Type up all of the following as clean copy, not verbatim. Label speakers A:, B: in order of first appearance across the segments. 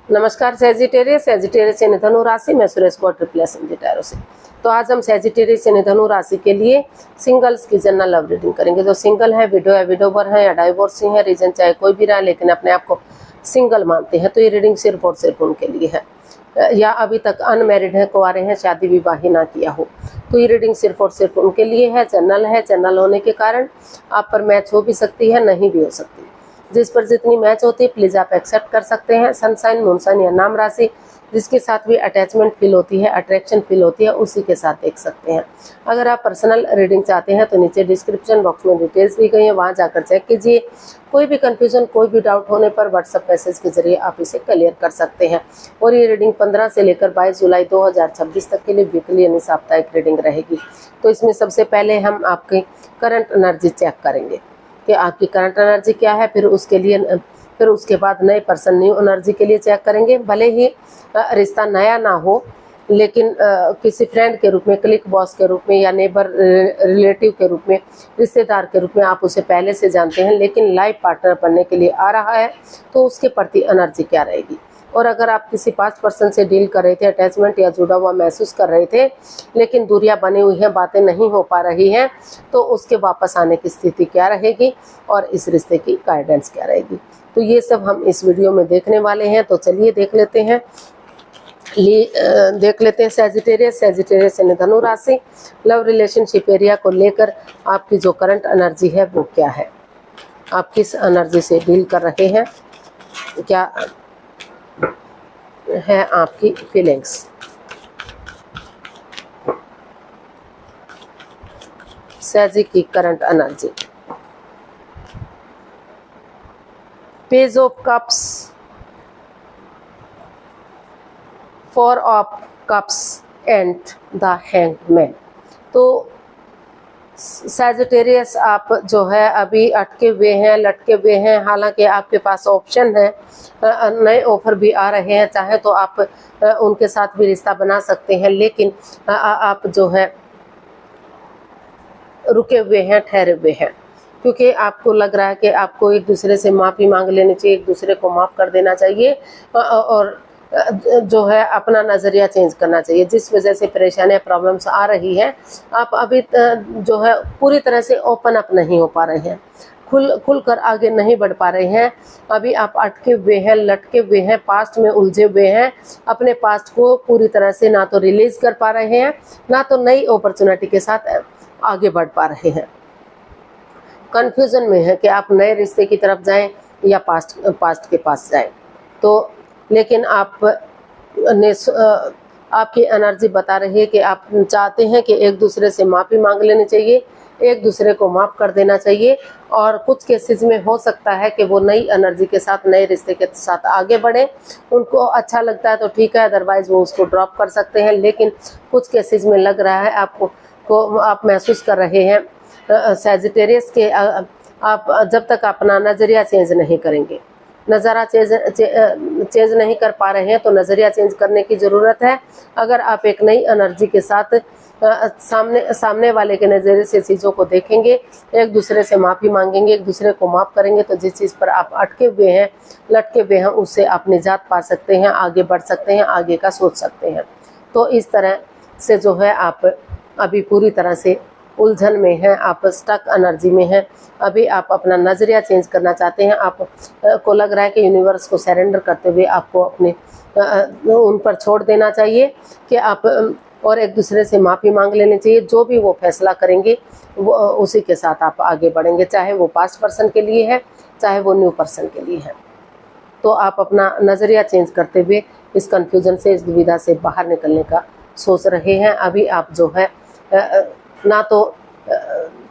A: नमस्कार सेजिटेरियस यानी धनु राशि में सुरेश को ट्रिपल टैरो से। तो आज हम सेजिटेरियस यानी धनु राशि के लिए सिंगल्स की जनरल लव रीडिंग करेंगे। जो सिंगल है, विडो है, विडोवर है या डाइवोर्सी है, रीजन चाहे कोई भी रहा लेकिन अपने आप को सिंगल मानते हैं, तो ये रीडिंग सिर्फ और सिर्फ उनके लिए है। या अभी तक अनमैरिड है, कुंवारे हैं, शादी विवाह ही ना किया हो, तो ये रीडिंग सिर्फ और सिर्फ उनके लिए है। जनरल है, जनरल होने के कारण आप पर मैच हो भी सकती है, नहीं भी हो सकती। जिस पर जितनी मैच होती है प्लीज आप एक्सेप्ट कर सकते हैं। सनसाइन, मूनसाइन या नाम राशि जिसके साथ भी अटैचमेंट फील होती है, अट्रैक्शन फील होती है, उसी के साथ देख सकते हैं। अगर आप पर्सनल रीडिंग चाहते हैं तो नीचे डिस्क्रिप्शन बॉक्स में डिटेल्स दी गई है, वहां जाकर चेक कीजिए। कोई भी कंफ्यूजन, कोई भी डाउट होने पर व्हाट्सएप मैसेज के जरिए आप इसे क्लियर कर सकते हैं। और ये रीडिंग 15 से लेकर 22 जुलाई 2026 तक के लिए वीकली यानी साप्ताहिक रीडिंग रहेगी। तो इसमें सबसे पहले हम आपकी करंट एनर्जी चेक करेंगे कि आपकी करंट एनर्जी क्या है, फिर उसके बाद नए पर्सन न्यू एनर्जी के लिए चेक करेंगे। भले ही रिश्ता नया ना हो, लेकिन किसी फ्रेंड के रूप में, क्लिक बॉस के रूप में या नेबर रिलेटिव के रूप में, रिश्तेदार के रूप में आप उसे पहले से जानते हैं, लेकिन लाइफ पार्टनर बनने के लिए आ रहा है, तो उसके प्रति एनर्जी क्या रहेगी। और अगर आप किसी पास्ट पर्सन से डील कर रहे थे, अटैचमेंट या जुड़ा हुआ महसूस कर रहे थे, लेकिन दूरियां बनी हुई हैं, बातें नहीं हो पा रही हैं, तो उसके वापस आने की स्थिति क्या रहेगी और इस रिश्ते की गाइडेंस क्या रहेगी, तो ये सब हम इस वीडियो में देखने वाले हैं। तो चलिए देख लेते हैं सेजिटेरियस यानी धनु राशि लव रिलेशनशिप एरिया को लेकर आपकी जो करंट एनर्जी है वो क्या है, आप किस एनर्जी से डील कर रहे हैं, क्या है आपकी फीलिंग्स। सेजी की current energy, page of cups, 4 of cups and the hanged man. तो सैजिटेरियस आप जो है अभी अटके हुए हैं, लटके हुए हैं। हालांकि आपके पास ऑप्शन है, नए ऑफर भी आ रहे हैं, चाहे तो आप उनके साथ भी रिश्ता बना सकते हैं, लेकिन आप जो है रुके हुए हैं, ठहरे हुए हैं, क्योंकि आपको लग रहा है कि आपको एक दूसरे से माफ़ी मांग लेनी चाहिए, एक दूसरे को माफ़ कर देना चाहिए और जो है अपना नज़रिया चेंज करना चाहिए। जिस वजह से परेशानियां, प्रॉब्लम्स आ रही है, आप अभी जो है पूरी तरह से ओपन अप नहीं हो पा रहे हैं, खुल कर आगे नहीं बढ़ पा रहे हैं। अभी आप अटके हुए हैं, लटके हुए हैं, पास्ट में उलझे हुए हैं, अपने पास्ट को पूरी तरह से ना तो रिलीज कर पा रहे हैं, ना तो नई अपॉर्चुनिटी के साथ आगे बढ़ पा रहे हैं। कंफ्यूजन में है कि आप नए रिश्ते की तरफ जाएं या पास्ट के पास जाएं। तो लेकिन आपकी एनर्जी बता रही है कि आप चाहते हैं कि एक दूसरे से माफ़ी मांग लेनी चाहिए, एक दूसरे को माफ़ कर देना चाहिए। और कुछ केसेस में हो सकता है कि वो नई एनर्जी के साथ, नए रिश्ते के साथ आगे बढ़े। उनको अच्छा लगता है तो ठीक है, अदरवाइज वो उसको ड्रॉप कर सकते हैं। लेकिन कुछ केसेस में लग रहा है आप महसूस कर रहे हैं सैजिटेरियस के आप जब तक अपना नज़रिया चेंज नहीं करेंगे, नज़ारा चेंज नहीं कर पा रहे हैं, तो नज़रिया चेंज करने की ज़रूरत है। अगर आप एक नई एनर्जी के साथ सामने वाले के नज़रिए से चीज़ों को देखेंगे, एक दूसरे से माफ़ी मांगेंगे, एक दूसरे को माफ़ करेंगे, तो जिस चीज़ पर आप अटके हुए हैं, लटके हुए हैं, उससे आप निजात पा सकते हैं, आगे बढ़ सकते हैं, आगे का सोच सकते हैं। तो इस तरह से जो है आप अभी पूरी तरह से उलझन में हैं, आप स्टक एनर्जी में हैं। अभी आप अपना नज़रिया चेंज करना चाहते हैं। आप को लग रहा है कि यूनिवर्स को सरेंडर करते हुए आपको अपने उन पर छोड़ देना चाहिए कि आप और एक दूसरे से माफ़ी मांग लेनी चाहिए। जो भी वो फैसला करेंगे वो उसी के साथ आप आगे बढ़ेंगे, चाहे वो पास्ट पर्सन के लिए है, चाहे वो न्यू पर्सन के लिए है। तो आप अपना नज़रिया चेंज करते हुए इस कन्फ्यूजन से, इस दुविधा से बाहर निकलने का सोच रहे हैं। अभी आप जो है ना तो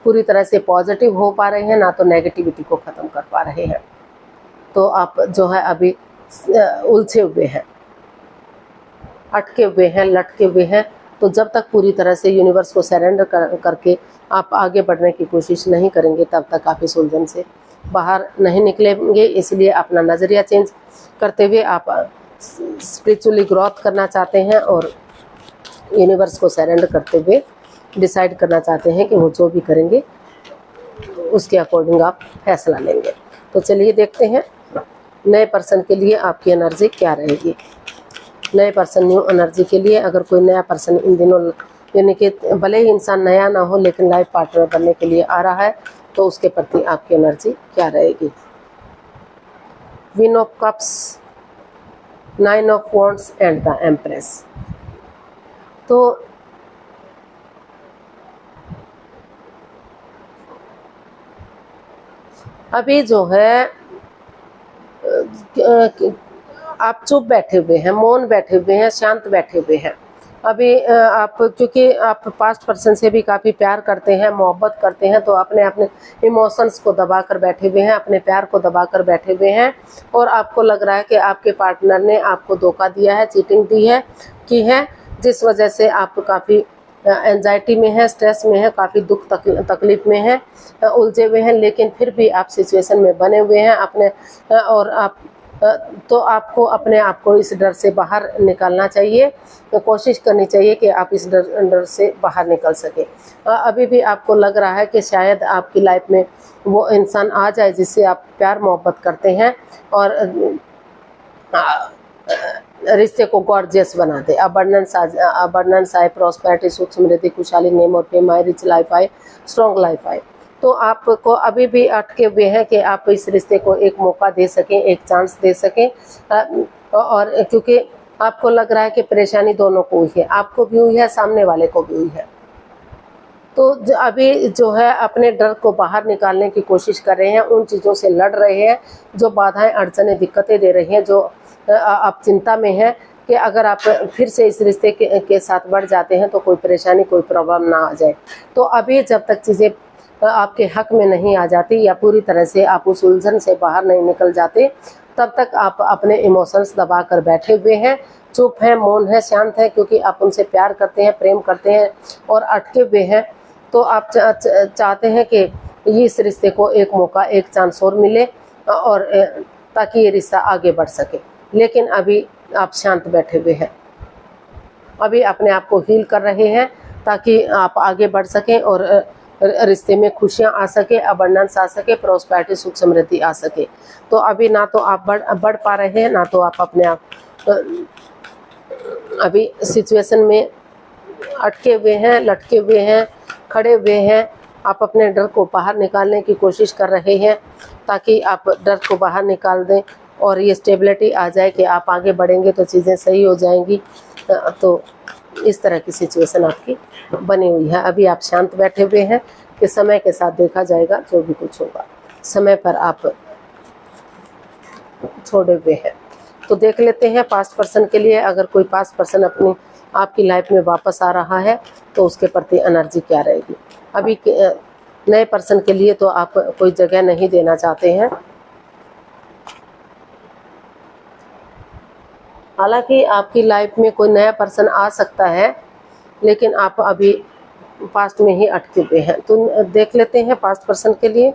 A: पूरी तरह से पॉजिटिव हो पा रहे हैं, ना तो नेगेटिविटी को ख़त्म कर पा रहे हैं। तो आप जो है अभी उलझे हुए हैं, अटके हुए हैं, लटके हुए हैं। तो जब तक पूरी तरह से यूनिवर्स को सरेंडर करके आप आगे बढ़ने की कोशिश नहीं करेंगे, तब तक आप इस उलझन से बाहर नहीं निकलेंगे। इसलिए अपना नज़रिया चेंज करते हुए आप स्पिरिचुअली ग्रोथ करना चाहते हैं और यूनिवर्स को सरेंडर करते हुए डिसाइड करना चाहते हैं कि वो जो भी करेंगे उसके अकॉर्डिंग आप फैसला लेंगे। तो चलिए देखते हैं नए पर्सन के लिए आपकी एनर्जी क्या रहेगी। नए पर्सन, न्यू एनर्जी के लिए अगर कोई नया पर्सन इन दिनों, यानी कि भले ही इंसान नया ना हो लेकिन लाइफ पार्टनर बनने के लिए आ रहा है, तो उसके प्रति आपकी एनर्जी क्या रहेगी। Queen of cups, 9 of wands and the empress. तो अभी जो है आप चुप बैठे हुए हैं, मौन बैठे हुए हैं, शांत बैठे हुए हैं। अभी आप, क्योंकि आप पास्ट पर्सन से भी काफ़ी प्यार करते हैं, मोहब्बत करते हैं, तो अपने अपने इमोशंस को दबा कर बैठे हुए हैं, अपने प्यार को दबा कर बैठे हुए हैं। और आपको लग रहा है कि आपके पार्टनर ने आपको धोखा दिया है, चीटिंग की है, जिस वजह से आप काफ़ी एंजाइटी में है, स्ट्रेस में है, काफ़ी दुख तकलीफ में है, उलझे हुए हैं। लेकिन फिर भी आप सिचुएशन में बने हुए हैं अपने, और आप तो आपको अपने आप को इस डर से बाहर निकालना चाहिए, तो कोशिश करनी चाहिए कि आप इस डर से बाहर निकल सके। अभी भी आपको लग रहा है कि शायद आपकी लाइफ में वो इंसान आ जाए जिससे आप प्यार मोहब्बत करते हैं और रिश्ते को गॉर्जियस बना दे। अबंडेंस आए, प्रॉस्पेरिटी, सुख समृद्धि, खुशहाली, नेम और फेम आए, रिच लाइफ आए, स्ट्रॉन्ग लाइफ आए। तो आपको अभी भी अटके हुए हैं कि आप इस रिश्ते को एक मौका दे सकें, एक चांस दे सकें। और क्योंकि आपको लग रहा है कि परेशानी दोनों को हुई है, आपको भी हुई है, सामने वाले को भी हुई है। तो अभी जो है अपने डर को बाहर निकालने की कोशिश कर रहे हैं, उन चीज़ों से लड़ रहे हैं जो बाधाएं, अड़चनें, दिक्कतें दे रही हैं, जो आप चिंता में हैं कि अगर आप फिर से इस रिश्ते के साथ बढ़ जाते हैं तो कोई परेशानी, कोई प्रॉब्लम ना आ जाए। तो अभी जब तक चीज़ें आपके हक में नहीं आ जाती या पूरी तरह से आप उस उलझन से बाहर नहीं निकल जाते, तब तक आप अपने इमोशंस दबा कर बैठे हुए हैं, चुप हैं, मौन हैं, शांत हैं, क्योंकि आप उनसे प्यार करते हैं, प्रेम करते हैं और अटके हुए हैं। तो आप चाहते हैं कि इस रिश्ते को एक मौका, एक चांस और मिले और ताकि ये रिश्ता आगे बढ़ सके। लेकिन अभी आप शांत बैठे हुए हैं, अभी अपने आप को हील कर रहे हैं ताकि आप आगे बढ़ सकें और रिश्ते में खुशियां आ सके, अबंडेंस आ सके, प्रॉस्पेरिटी, सुख समृद्धि आ सके। तो अभी ना तो आप बढ़ पा रहे हैं, ना तो आप अपने आप अभी सिचुएशन में अटके हुए हैं, लटके हुए हैं, खड़े हुए हैं। आप अपने डर को बाहर निकालने की कोशिश कर रहे हैं ताकि आप डर को बाहर निकाल दें और ये स्टेबिलिटी आ जाए कि आप आगे बढ़ेंगे तो चीज़ें सही हो जाएंगी। तो इस तरह की सिचुएशन आपकी बनी हुई है। अभी आप शांत बैठे हुए हैं कि समय के साथ देखा जाएगा, जो भी कुछ होगा समय पर आप छोड़े हुए हैं। तो देख लेते हैं पास्ट पर्सन के लिए, अगर कोई पास्ट पर्सन अपनी आपकी लाइफ में वापस आ रहा है तो उसके प्रति एनर्जी क्या रहेगी। अभी नए पर्सन के लिए तो आप कोई जगह नहीं देना चाहते हैं, हालांकि आपकी लाइफ में कोई नया पर्सन आ सकता है, लेकिन आप अभी पास्ट में ही अटके हुए हैं। तो देख लेते हैं पास्ट पर्सन के लिए,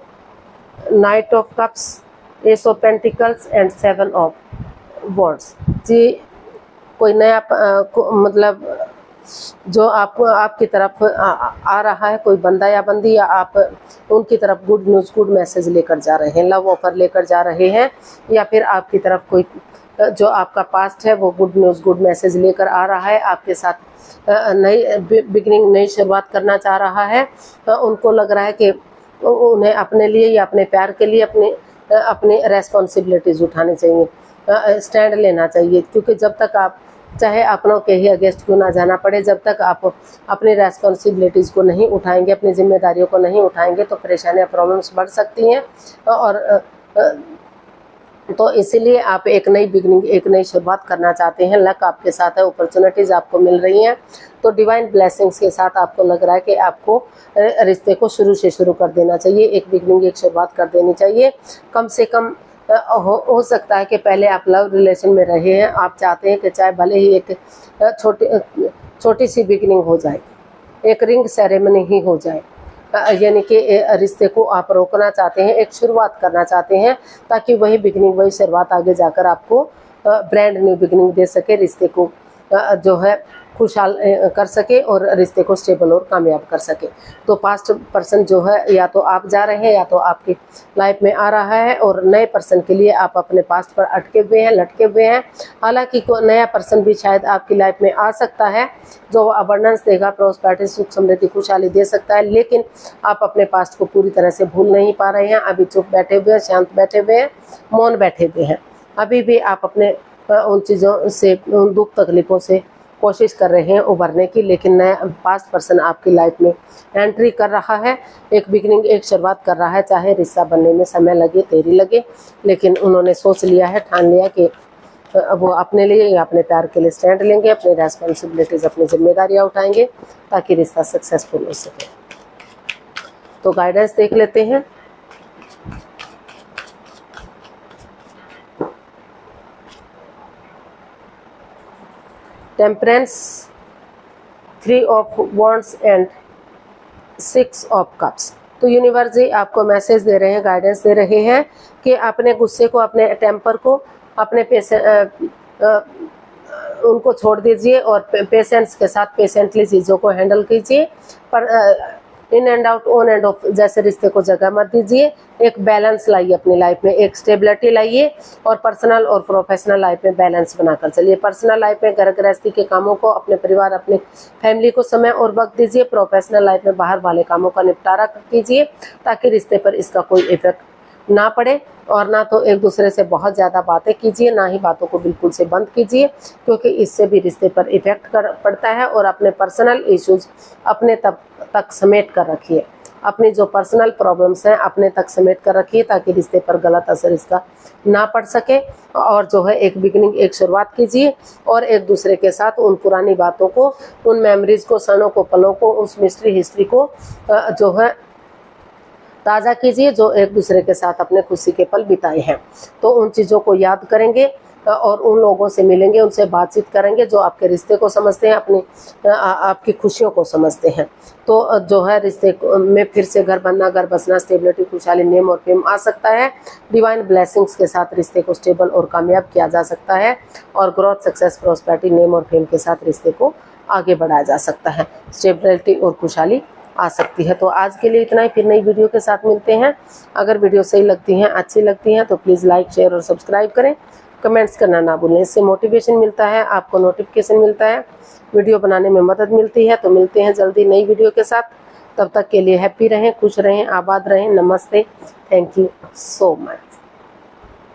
A: knight of cups, ace of pentacles and 7 of wands. जी, कोई नया मतलब जो आपकी तरफ आ रहा है, कोई बंदा या बंदी, या आप उनकी तरफ गुड न्यूज़, गुड मैसेज लेकर जा रहे हैं, लव ऑफर लेकर जा रहे हैं, या फिर आपकी तरफ कोई जो आपका पास्ट है वो गुड न्यूज़, गुड मैसेज लेकर आ रहा है, आपके साथ नई बिगनिंग, नई शुरुआत करना चाह रहा है। उनको लग रहा है कि उन्हें अपने लिए या अपने प्यार के लिए अपनी रेस्पॉन्सिबिलिटीज़ उठानी चाहिए, स्टैंड लेना चाहिए। क्योंकि जब तक आप, चाहे अपनों के ही अगेंस्ट क्यों ना जाना पड़े, जब तक आप अपनी रेस्पॉन्सिबिलिटीज़ को नहीं उठाएंगे, अपनी जिम्मेदारियों को नहीं उठाएंगे, तो परेशानियाँ, प्रॉब्लम्स बढ़ सकती हैं। और तो इसीलिए आप एक नई बिगनिंग, एक नई शुरुआत करना चाहते हैं। लक आपके साथ है, अपॉर्चुनिटीज़ आपको मिल रही हैं। तो डिवाइन ब्लेसिंग्स के साथ आपको लग रहा है कि आपको रिश्ते को शुरू से शुरू कर देना चाहिए, एक बिगनिंग, एक शुरुआत कर देनी चाहिए। कम से कम हो सकता है कि पहले आप लव रिलेशन में रहे हैं, आप चाहते हैं कि चाहे भले ही एक छोटी सी बिगनिंग हो जाए, एक रिंग सेरेमनी ही हो जाए, यानी कि रिश्ते को आप रोकना चाहते हैं, एक शुरुआत करना चाहते हैं, ताकि वही बिगनिंग, वही शुरुआत आगे जाकर आपको ब्रांड न्यू बिगनिंग दे सके, रिश्ते को जो है खुशहाल कर सके और रिश्ते को स्टेबल और कामयाब कर सके। तो पास्ट पर्सन जो है या तो आप जा रहे हैं या तो आपकी लाइफ में आ रहा है, और नए पर्सन के लिए आप अपने पास्ट पर अटके हुए हैं, लटके हुए हैं। हालांकि कोई नया पर्सन भी शायद आपकी लाइफ में आ सकता है जो अबंडेंस देगा, प्रॉस्पेरिटी, सुख समृद्धि, खुशहाली दे सकता है, लेकिन आप अपने पास्ट को पूरी तरह से भूल नहीं पा रहे हैं। अभी चुप बैठे हुए हैं, शांत बैठे हुए हैं, मौन बैठे हुए हैं। अभी भी आप अपने उन चीज़ों से, उन दुख तकलीफ़ों से कोशिश कर रहे हैं उभरने की, लेकिन नया पास्ट पर्सन आपकी लाइफ में एंट्री कर रहा है, एक बिगिनिंग, एक शुरुआत कर रहा है। चाहे रिश्ता बनने में समय लगे, देरी लगे, लेकिन उन्होंने सोच लिया है, ठान लिया कि वो अपने लिए या अपने प्यार के लिए स्टैंड लेंगे, अपनी रेस्पॉन्सिबिलिटीज़, अपनी जिम्मेदारियां उठाएंगे ताकि रिश्ता सक्सेसफुल हो सके। तो गाइडेंस देख लेते हैं। Temperance, 3 of wands and 6 of cups. तो यूनिवर्स जी आपको मैसेज दे रहे हैं, गाइडेंस दे रहे हैं कि अपने गुस्से को, अपने टेम्पर को, अपने उनको छोड़ दीजिए और पेशेंस के साथ पेशेंटली चीज़ों को हैंडल कीजिए। पर in and out, on end of जैसे रिश्ते को जगह मत दीजिए। एक बैलेंस लाइए अपनी लाइफ में, एक स्टेबिलिटी लाइए और पर्सनल और प्रोफेशनल लाइफ में बैलेंस बनाकर चलिए। पर्सनल लाइफ में घर गृहस्थी के कामों को, अपने परिवार, अपने फैमिली को समय और वक्त दीजिए। प्रोफेशनल लाइफ में बाहर वाले कामों का निपटारा कीजिए ताकि रिश्ते पर इसका कोई इफेक्ट ना पड़े। और ना तो एक दूसरे से बहुत ज़्यादा बातें कीजिए, ना ही बातों को बिल्कुल से बंद कीजिए, क्योंकि इससे भी रिश्ते पर इफेक्ट पड़ता है। और अपने पर्सनल इश्यूज अपने तक समेट कर रखिए, अपनी जो पर्सनल प्रॉब्लम्स हैं अपने तक समेट कर रखिए ताकि रिश्ते पर गलत असर इसका ना पड़ सके। और जो है एक बिगिनिंग, एक शुरुआत कीजिए और एक दूसरे के साथ उन पुरानी बातों को, उन मेमोरीज को, क्षणों को, पलों को, उस मिस्ट्री हिस्ट्री को जो है ताज़ा कीजिए जो एक दूसरे के साथ अपने खुशी के पल बिताए हैं। तो उन चीज़ों को याद करेंगे और उन लोगों से मिलेंगे, उनसे बातचीत करेंगे जो आपके रिश्ते को समझते हैं, अपनी आपकी खुशियों को समझते हैं। तो जो है रिश्ते में फिर से घर बनना, घर बसना, स्टेबिलिटी, खुशहाली, नेम और फेम आ सकता है। डिवाइन ब्लेसिंग्स के साथ रिश्ते को स्टेबल और कामयाब किया जा सकता है और ग्रोथ, सक्सेस, प्रॉस्पेरिटी, नेम और फेम के साथ रिश्ते को आगे बढ़ाया जा सकता है। स्टेबिलिटी और खुशहाली आ सकती है। तो आज के लिए इतना ही, फिर नई वीडियो के साथ मिलते हैं। अगर वीडियो सही लगती हैं, अच्छी लगती हैं तो प्लीज़ लाइक, शेयर और सब्सक्राइब करें। कमेंट्स करना ना भूलें, इससे मोटिवेशन मिलता है, आपको नोटिफिकेशन मिलता है, वीडियो बनाने में मदद मिलती है। तो मिलते हैं जल्दी नई वीडियो के साथ। तब तक के लिए हैप्पी रहें, खुश रहें, आबाद रहें। नमस्ते, थैंक यू सो मच।